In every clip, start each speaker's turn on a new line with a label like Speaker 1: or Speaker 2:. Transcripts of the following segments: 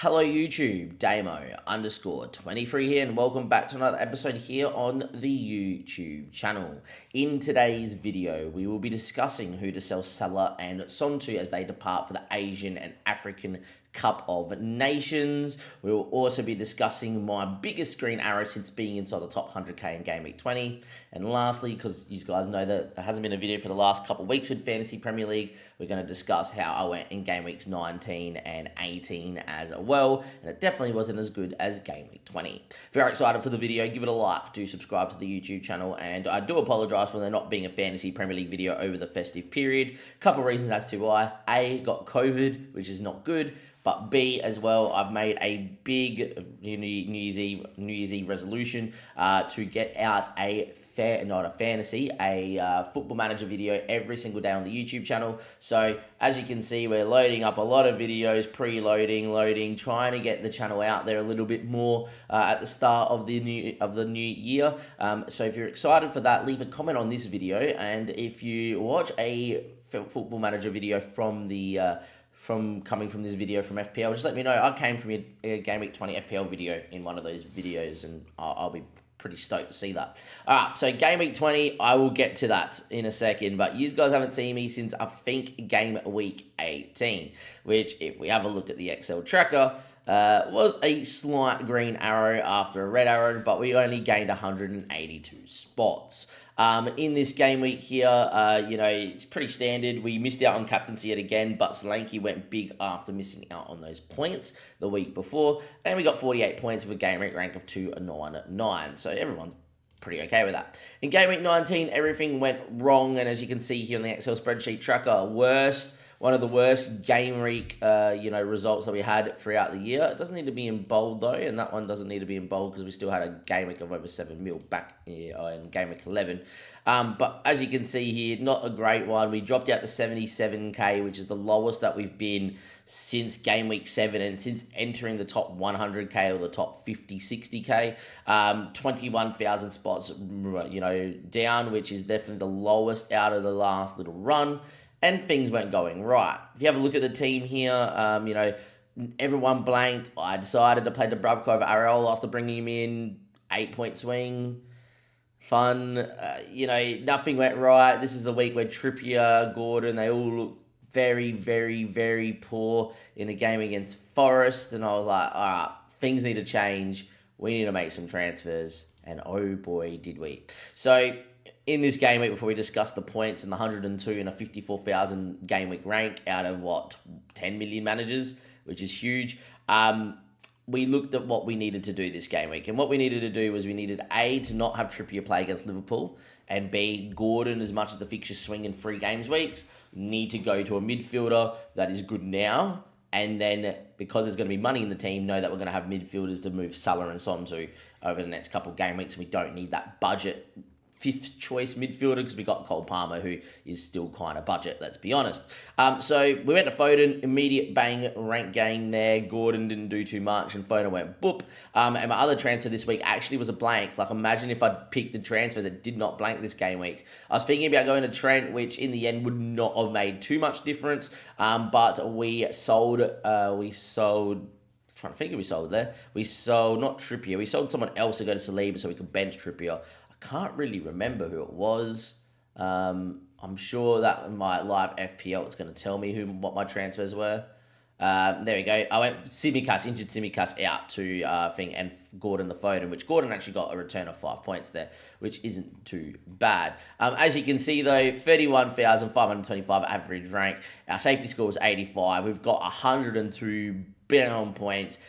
Speaker 1: Hello YouTube, Damo_23 here, and welcome back to another episode here on the YouTube channel. In today's video, we will be discussing who to sell Salah and Son to as they depart for the Asian and African Cup of Nations. We will also be discussing my biggest green arrow since being inside the top 100k in Game Week 20. And lastly, because you guys know that there hasn't been a video for the last couple of weeks with Fantasy Premier League, we're going to discuss how I went in Game Weeks 19 and 18 as well. And it definitely wasn't as good as Game Week 20. Very excited for the video. Give it a like. Do subscribe to the YouTube channel. And I do apologise for there not being a Fantasy Premier League video over the festive period. Couple of reasons as to why. A, got COVID, which is not good. But B, as well, I've made a big New Year's Eve resolution to get out a football manager video every single day on the YouTube channel. So as you can see, we're loading up a lot of videos, preloading, loading, trying to get the channel out there a little bit more at the start of the new year. So if you're excited for that, leave a comment on this video, and if you watch a football manager video from coming from this video from FPL, just let me know. I came from a Game Week 20 FPL video in one of those videos, and I'll be pretty stoked to see that. Alright, so Game Week 20, I will get to that in a second, but you guys haven't seen me since I think Game Week 18, which, if we have a look at the Excel tracker, was a slight green arrow after a red arrow, but we only gained 182 spots. In this game week here, it's pretty standard. We missed out on captaincy yet again, but Solanke went big after missing out on those points the week before, and we got 48 points with a game week rank of 299, so everyone's pretty okay with that. In game week 19, everything went wrong, and as you can see here on the Excel spreadsheet tracker, one of the worst game week, results that we had throughout the year. It doesn't need to be in bold though, and that one doesn't need to be in bold because we still had a game week of over 7 mil back in game week 11. But as you can see here, not a great one. We dropped out to 77k, which is the lowest that we've been since game week 7 and since entering the top 100k or the top 50, 60k. 21,000 spots, down, which is definitely the lowest out of the last little run. And things weren't going right. If you have a look at the team here, everyone blanked. I decided to play Dubravka over Areola after bringing him in. 8-point swing. Fun. Nothing went right. This is the week where Trippier, Gordon, they all look very, very, very poor in a game against Forest. And I was like, all right, things need to change. We need to make some transfers. And oh boy, did we. So in this game week, before we discuss the points and the 102 and a 54,000 game week rank out of 10 million managers, which is huge, we looked at what we needed to do this game week. And what we needed to do was we needed A, to not have Trippier play against Liverpool, and B, Gordon, as much as the fixtures swing in 3 games weeks, need to go to a midfielder that is good now. And then, because there's going to be money in the team, know that we're going to have midfielders to move Salah and Son to over the next couple of game weeks. We don't need that budget 5th choice midfielder because we got Cole Palmer, who is still kind of budget, let's be honest. So we went to Foden, immediate bang rank gain there. Gordon didn't do too much, and Foden went boop. And my other transfer this week actually was a blank. Like, imagine if I'd picked the transfer that did not blank this game week. I was thinking about going to Trent, which in the end would not have made too much difference. But we sold, trying to think who we sold there. We sold, not Trippier, we sold someone else to go to Saliba so we could bench Trippier. Can't really remember who it was. I'm sure that in my live FPL it's going to tell me what my transfers were. There we go. I went injured Tsimikas out to and Gordon the Foden, which Gordon actually got a return of 5 points there, which isn't too bad. As you can see though, 31,525 average rank. Our safety score was 85. We've got 102 on points,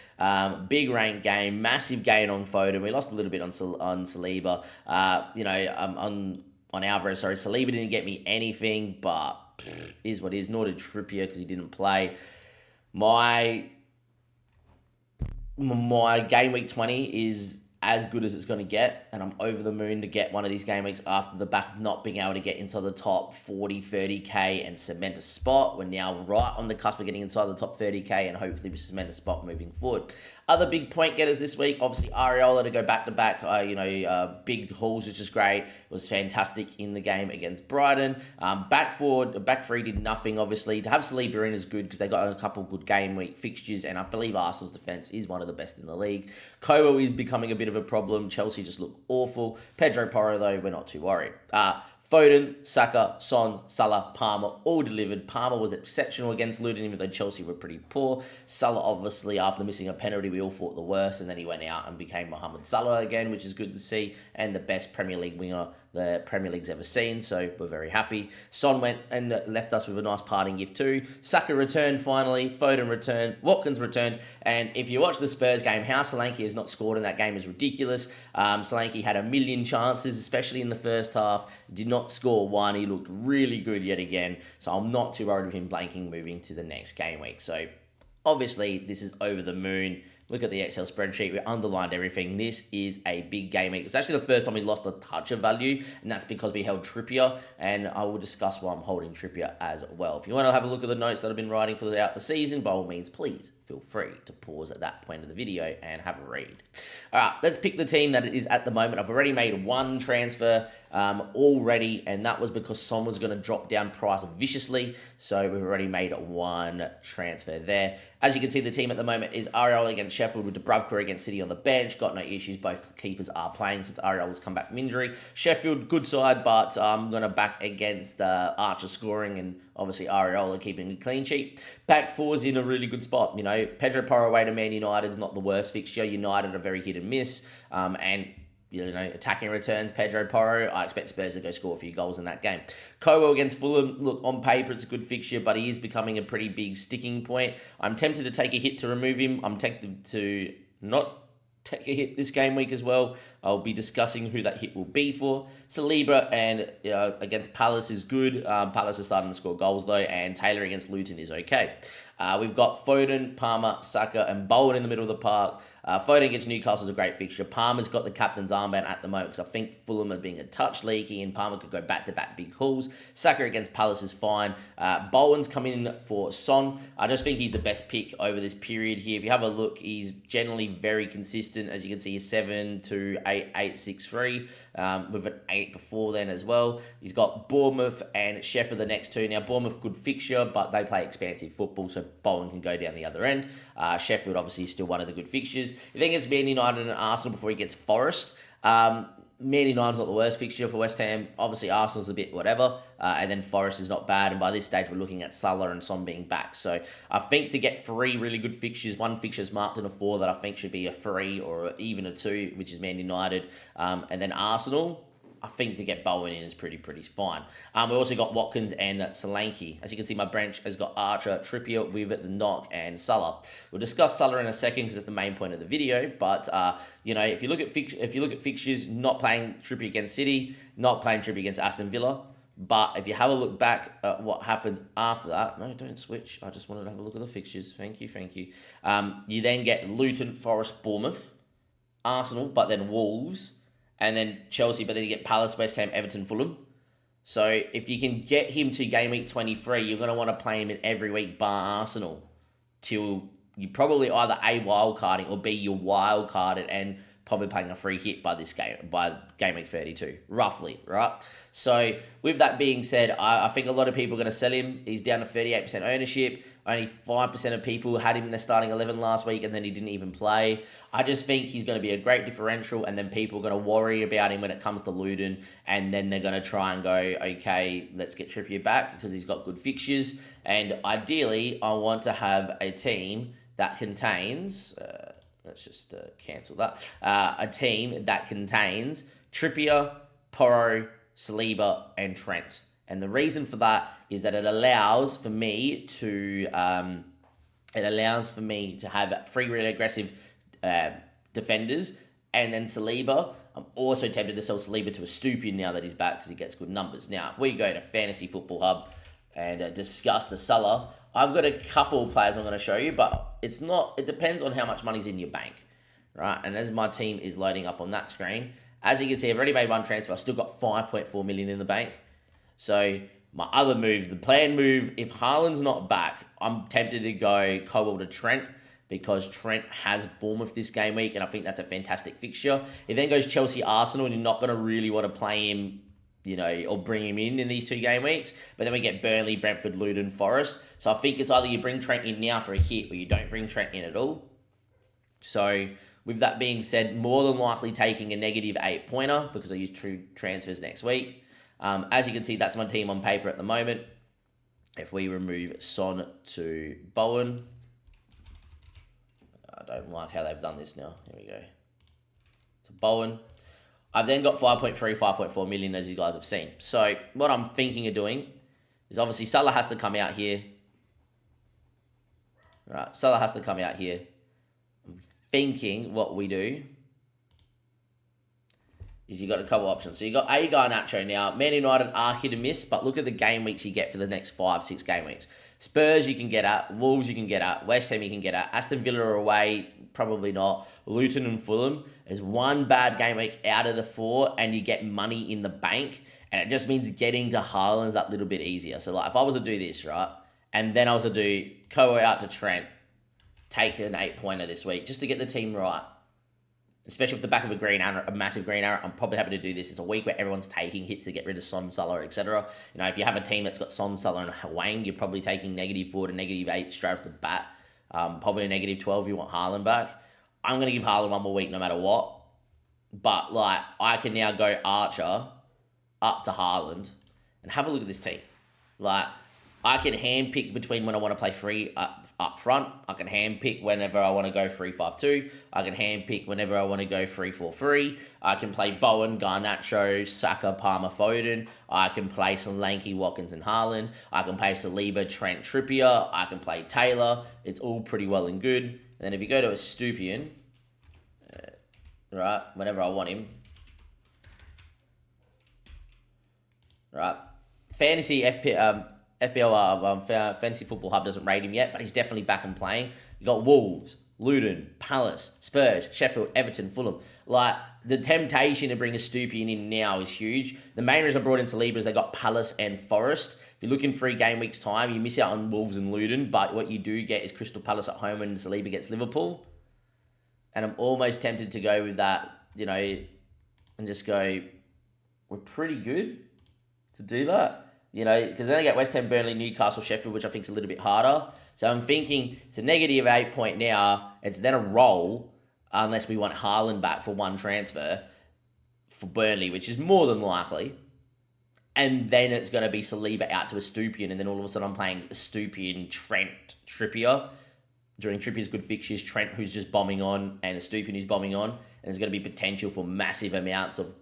Speaker 1: big rank game, massive gain on Foden. We lost a little bit on Saliba. On Alvarez, sorry, Saliba didn't get me anything, but is what is. Nor did Trippier because he didn't play. My game week 20 is as good as it's going to get, and I'm over the moon to get one of these game weeks after the back of not being able to get inside the top 40, 30k and cement a spot. We're now right on the cusp of getting inside the top 30k, and hopefully we cement a spot moving forward. Other big point getters this week, obviously Areola to go back-to-back, big hauls, which is great. It was fantastic in the game against Brighton. Back three did nothing, obviously. To have Saliba in is good because they got a couple good game week fixtures, and I believe Arsenal's defence is one of the best in the league. Kobo is becoming a bit of a problem. Chelsea just look awful. Pedro Porro, though, we're not too worried. Foden, Saka, Son, Salah, Palmer, all delivered. Palmer was exceptional against Luton, even though Chelsea were pretty poor. Salah, obviously, after missing a penalty, we all thought the worst, and then he went out and became Mohamed Salah again, which is good to see, and the best Premier League winger the Premier League's ever seen, so we're very happy. Son went and left us with a nice parting gift too. Saka returned finally, Foden returned, Watkins returned, and if you watch the Spurs game, how Solanke has not scored in that game is ridiculous. Solanke had a million chances, especially in the first half, did not score one. He looked really good yet again, so I'm not too worried with him blanking moving to the next game week. So obviously this is over the moon. Look at the Excel spreadsheet. We underlined everything. This is a big game week. It's actually the first time we lost a touch of value, and that's because we held Trippier, and I will discuss why I'm holding Trippier as well. If you want to have a look at the notes that I've been writing throughout the season, by all means, please feel free to pause at that point of the video and have a read. All right, let's pick the team that it is at the moment. I've already made one transfer already, and that was because Son was going to drop down price viciously, so we've already made one transfer there. As you can see, the team at the moment is Areola against Sheffield with Dubravka against City on the bench. Got no issues. Both keepers are playing since Areola's come back from injury. Sheffield, good side, but I'm going to back against Archer scoring and obviously Areola keeping a clean sheet. Back four's in a really good spot. You know, Pedro Porro away to Man United is not the worst fixture. United are very hit and miss. And attacking returns, Pedro Porro, I expect Spurs to go score a few goals in that game. Kowo against Fulham, look, on paper it's a good fixture, but he is becoming a pretty big sticking point. I'm tempted to take a hit to remove him. I'm tempted to not take a hit this game week as well. I'll be discussing who that hit will be for. Saliba and against Palace is good. Palace is starting to score goals though, and Taylor against Luton is okay. We've got Foden, Palmer, Saka, and Bowen in the middle of the park. Foden against Newcastle is a great fixture. Palmer's got the captain's armband at the moment because I think Fulham are being a touch leaky and Palmer could go back-to-back big hauls. Saka against Palace is fine. Bowen's coming in for Son. I just think he's the best pick over this period here. If you have a look, he's generally very consistent. As you can see, 7, 2, 8, 8, 6, 3 with an 8 before then as well. He's got Bournemouth and Sheffield the next two. Now, Bournemouth, good fixture, but they play expansive football, so Bowen can go down the other end. Sheffield, obviously, is still one of the good fixtures. I think it's Man United and Arsenal before he gets Forest. Man United's not the worst fixture for West Ham. Obviously, Arsenal's a bit whatever. And then Forest is not bad. And by this stage, we're looking at Salah and Son being back. So I think to get 3 really good fixtures, one fixture's marked in a 4 that I think should be a 3 or even a 2, which is Man United. And then Arsenal, I think to get Bowen in is pretty fine. We also got Watkins and Solanke. As you can see, my bench has got Archer, Trippier with the knock, and Salah. We'll discuss Salah in a second because it's the main point of the video. But if you look at fixtures, not playing Trippier against City, not playing Trippier against Aston Villa. But if you have a look back at what happens after that, no, don't switch. I just wanted to have a look at the fixtures. Thank you. You then get Luton, Forest, Bournemouth, Arsenal, but then Wolves. And then Chelsea, but then you get Palace, West Ham, Everton, Fulham. So if you can get him to game week 23, you're going to want to play him in every week bar Arsenal till you probably either A, wild carding, or B, you're wild carded and probably playing a free hit by game week 32, roughly, right? So with that being said, I think a lot of people are going to sell him. He's down to 38% ownership. Only 5% of people had him in their starting 11 last week, and then he didn't even play. I just think he's going to be a great differential, and then people are going to worry about him when it comes to Luton, and then they're going to try and go, okay, let's get Trippier back because he's got good fixtures. And ideally, I want to have a team that contains... let's just cancel that. A team that contains Trippier, Porro, Saliba, and Trent. And the reason for that is that it allows for me to have 3 really aggressive defenders, and then Saliba. I'm also tempted to sell Saliba to a Stupian now that he's back because he gets good numbers. Now, if we go to Fantasy Football Hub and discuss the Salah, I've got a couple of players I'm going to show you, but it depends on how much money's in your bank, right? And as my team is loading up on that screen, as you can see, I've already made one transfer. I've still got 5.4 million in the bank. So my other move, the planned move, if Haaland's not back, I'm tempted to go Cobble to Trent because Trent has Bournemouth this game week, and I think that's a fantastic fixture. He then goes Chelsea, Arsenal, and you're not going to really want to play him, or bring him in these 2 game weeks. But then we get Burnley, Brentford, Luton, Forest. So I think it's either you bring Trent in now for a hit, or you don't bring Trent in at all. So with that being said, more than likely taking a negative 8-pointer because I use true transfers next week. As you can see, that's my team on paper at the moment. If we remove Son to Bowen, I don't like how they've done this now. Here we go. To Bowen. I've then got 5.3, 5.4 million, as you guys have seen. So what I'm thinking of doing is obviously Salah has to come out here. Right, Salah has to come out here. I'm thinking what we do is you got a couple options. So you got Garnacho now. Man United are hit and miss, but look at the game weeks you get for the next 5, 6 game weeks. Spurs you can get at, Wolves you can get at, West Ham you can get at, Aston Villa are away, probably not. Luton and Fulham is 1 bad game week out of the 4, and you get money in the bank, and it just means getting to Haaland's that little bit easier. So like if I was to do this, right, and then I was to do Koa out to Trent, take an 8-pointer this week just to get the team right. Especially with the back of a massive green arrow, I'm probably happy to do this. It's a week where everyone's taking hits to get rid of Son, Salah, etc. If you have a team that's got Son, Salah, and Hwang, you're probably taking -4 to -8 straight off the bat. Probably a -12 if you want Haaland back. I'm going to give Haaland 1 more week no matter what. But, I can now go Archer up to Haaland and have a look at this team. I can handpick between when I want to play free up front. I can handpick whenever I want to go 3-5-2. I can handpick whenever I want to go 3-4-3. I can play Bowen, Garnacho, Saka, Palmer, Foden. I can play some lanky Watkins and Haaland. I can play Saliba, Trent, Trippier. I can play Taylor. It's all pretty well and good. And then if you go to a Stupian, right, whenever I want him, right, fantasy FPL Fantasy Football Hub doesn't rate him yet, but he's definitely back and playing. You got Wolves, Luton, Palace, Spurs, Sheffield, Everton, Fulham. The temptation to bring a Stupian in now is huge. The main reason I brought in Saliba is they got Palace and Forest. If you're looking 3 game weeks time, you miss out on Wolves and Luton, but what you do get is Crystal Palace at home when Saliba gets Liverpool. And I'm almost tempted to go with that, and just go, we're pretty good to do that. Because then I get West Ham, Burnley, Newcastle, Sheffield, which I think is a little bit harder. So I'm thinking it's a -8 point now. It's then a roll, unless we want Haaland back for 1 transfer for Burnley, which is more than likely. And then it's going to be Saliba out to a Stupian, and then all of a sudden I'm playing a Stupian, Trent, Trippier. During Trippier's good fixtures, Trent who's just bombing on, and a Stupian who's bombing on. And there's going to be potential for massive amounts of,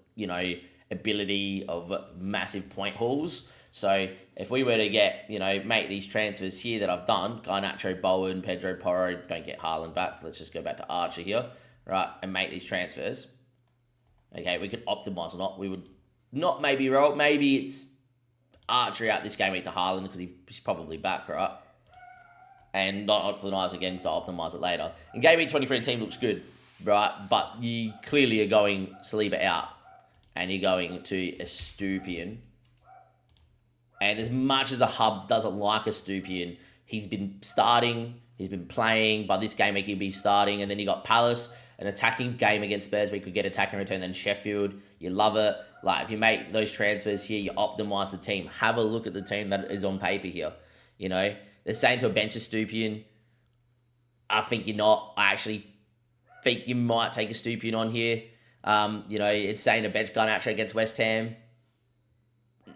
Speaker 1: ability of massive point hauls. So if we were to get, make these transfers here that I've done, Garnacho, Bowen, Pedro Porro, don't get Haaland back. Let's just go back to Archer here, right, and make these transfers. Okay, we could optimise or not. We would not maybe roll. Maybe it's Archer out this game week to Haaland because he's probably back, right? And not optimise again, so I'll optimise it later. In game week 23, the team looks good, right? But you clearly are going Saliba out, and you're going to a Stupian. And as much as the hub doesn't like a Stupian, he's been starting, he's been playing. By this game week, he'll be starting. And then you got Palace, an attacking game against Spurs. We could get attacking return. Then Sheffield, you love it. If you make those transfers here, you optimise the team. Have a look at the team that is on paper here. They're saying to a bench a Stupian. I think you're not. I actually think you might take a Stupian on here. It's saying to bench Garnacho against West Ham.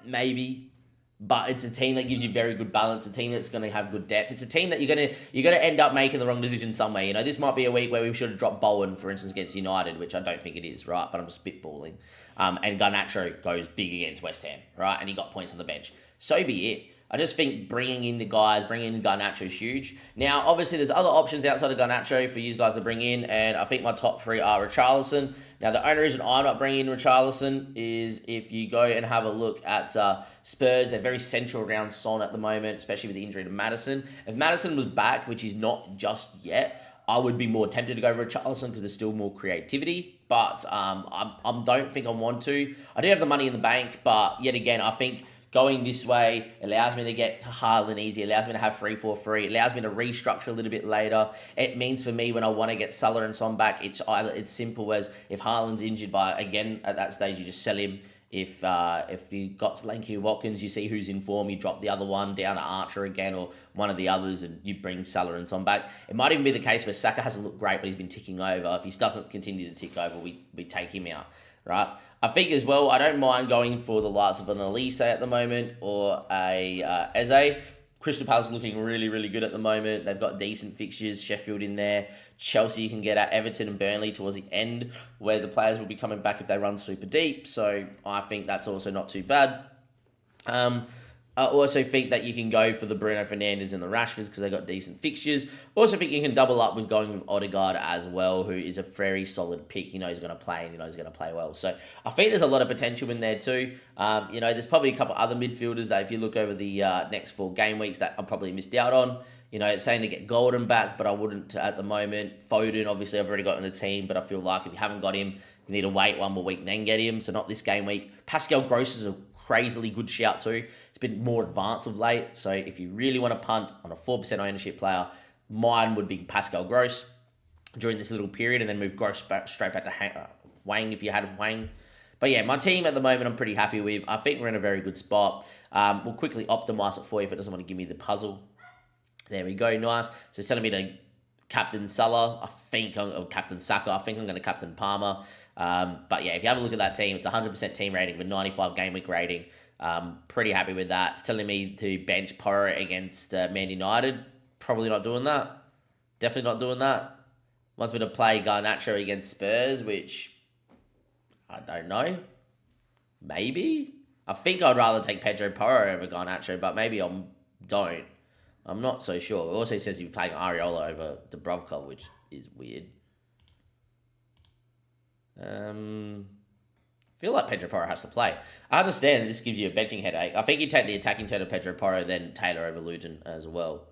Speaker 1: Maybe. But it's a team that gives you very good balance, a team that's going to have good depth. It's a team that you're going to end up making the wrong decision somewhere. This might be a week where we should have dropped Bowen, for instance, against United, which I don't think it is, right? But I'm spitballing. And Garnacho goes big against West Ham, right? And he got points on the bench. So be it. I just think bringing in Garnacho is huge. Now, obviously, there's other options outside of Garnacho for you guys to bring in, and I think my top 3 are Richarlison. Now, the only reason I'm not bringing in Richarlison is if you go and have a look at Spurs, they're very central around Son at the moment, especially with the injury to Maddison. If Maddison was back, which he's not just yet, I would be more tempted to go Richarlison because there's still more creativity, but I don't think I want to. I do have the money in the bank, but yet again, I think going this way allows me to get to Haaland easy, allows me to have 3-4-3, allows me to restructure a little bit later. It means for me when I want to get Salah and Son back, it's simple as if Haaland's injured again at that stage, you just sell him. If you got Solanke Watkins, you see who's in form, you drop the other one down to Archer again or one of the others and you bring Salah and Son back. It might even be the case where Saka hasn't looked great but he's been ticking over. If he doesn't continue to tick over, we take him out, right? I think as well, I don't mind going for the likes of an Elise at the moment or a Eze. Crystal Palace looking really, really good at the moment. They've got decent fixtures, Sheffield in there. Chelsea you can get at, Everton and Burnley towards the end, where the players will be coming back if they run super deep. So I think that's also not too bad. I also think that you can go for the Bruno Fernandes and the Rashfords because they got decent fixtures. Also think you can double up with going with Odegaard as well, who is a very solid pick. You know he's going to play and you know he's going to play well. So I think there's a lot of potential in there too. There's probably a couple other midfielders that if you look over the next 4 game weeks that I probably missed out on. It's saying to get Golden back, but I wouldn't at the moment. Foden, obviously, I've already got in the team, but I feel like if you haven't got him, you need to wait 1 more week and then get him. So not this game week. Pascal Gross is a crazily good shout too. It's been more advanced of late. So if you really want to punt on a 4% ownership player, mine would be Pascal Gross during this little period and then move Gross straight back to Wang if you had Wang. But yeah, my team at the moment I'm pretty happy with. I think we're in a very good spot. We'll quickly optimize it for you if it doesn't want to give me the puzzle. There we go, nice. So it's telling me to captain Salah. Or captain Saka. I think I'm going to captain Palmer. But yeah, if you have a look at that team, it's 100% team rating with 95 game week rating. Pretty happy with that. It's telling me to bench Porro against Man United. Probably not doing that. Definitely not doing that. Wants me to play Garnacho against Spurs, which I don't know. Maybe. I think I'd rather take Pedro Porro over Garnacho, but maybe I don't. I'm not so sure. It also says you're playing Areola over Dubravka, which is weird. Feel like Pedro Porro has to play. I understand that this gives you a benching headache. I think you take the attacking turn of Pedro Porro, then Taylor over Luton as well.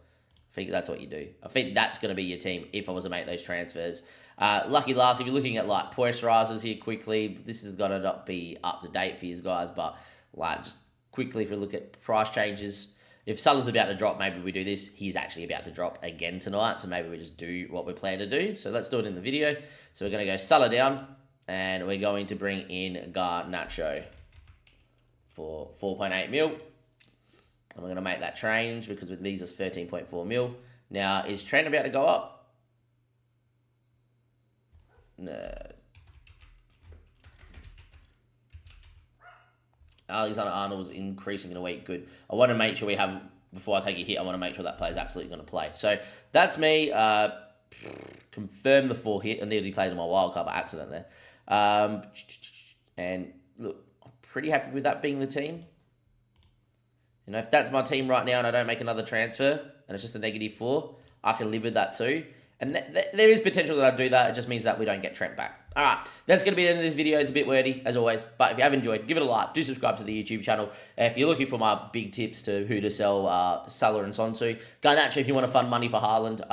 Speaker 1: I think that's what you do. I think that's going to be your team if I was to make those transfers. Lucky last, if you're looking at like price rises here quickly, this is going to not be up to date for you guys, but like just quickly if you look at price changes, if Salah's about to drop, maybe we do this. He's actually about to drop again tonight, so maybe we just do what we plan to do. So let's do it in the video. So we're going to go Salah down, and we're going to bring in Garnacho for 4.8 mil. And we're going to make that change because with these is 13.4 mil. Now, is Trent about to go up? No. Alexander Arnold's increasing in a week. Good. I want to make sure we have, before I take a hit, I want to make sure that player's absolutely going to play. So that's me. Confirm the 4 hit. I nearly played in my wildcard by accident there. And look, I'm pretty happy with that being the team. If that's my team right now and I don't make another transfer and it's just a -4, I can live with that too. And there is potential that I do that. It just means that we don't get Trent back. All right, that's going to be the end of this video. It's a bit wordy, as always. But if you have enjoyed, give it a like. Do subscribe to the YouTube channel. If you're looking for my big tips to who to sell Salah and Son to, Garnacho if you want to fund money for Haaland.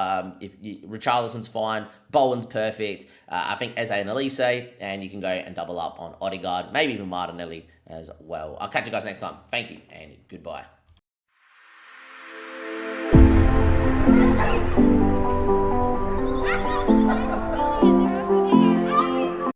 Speaker 1: Richarlison's fine. Bowen's perfect. I think Eze and Elise. And you can go and double up on Odegaard. Maybe even Martinelli as well. I'll catch you guys next time. Thank you and goodbye.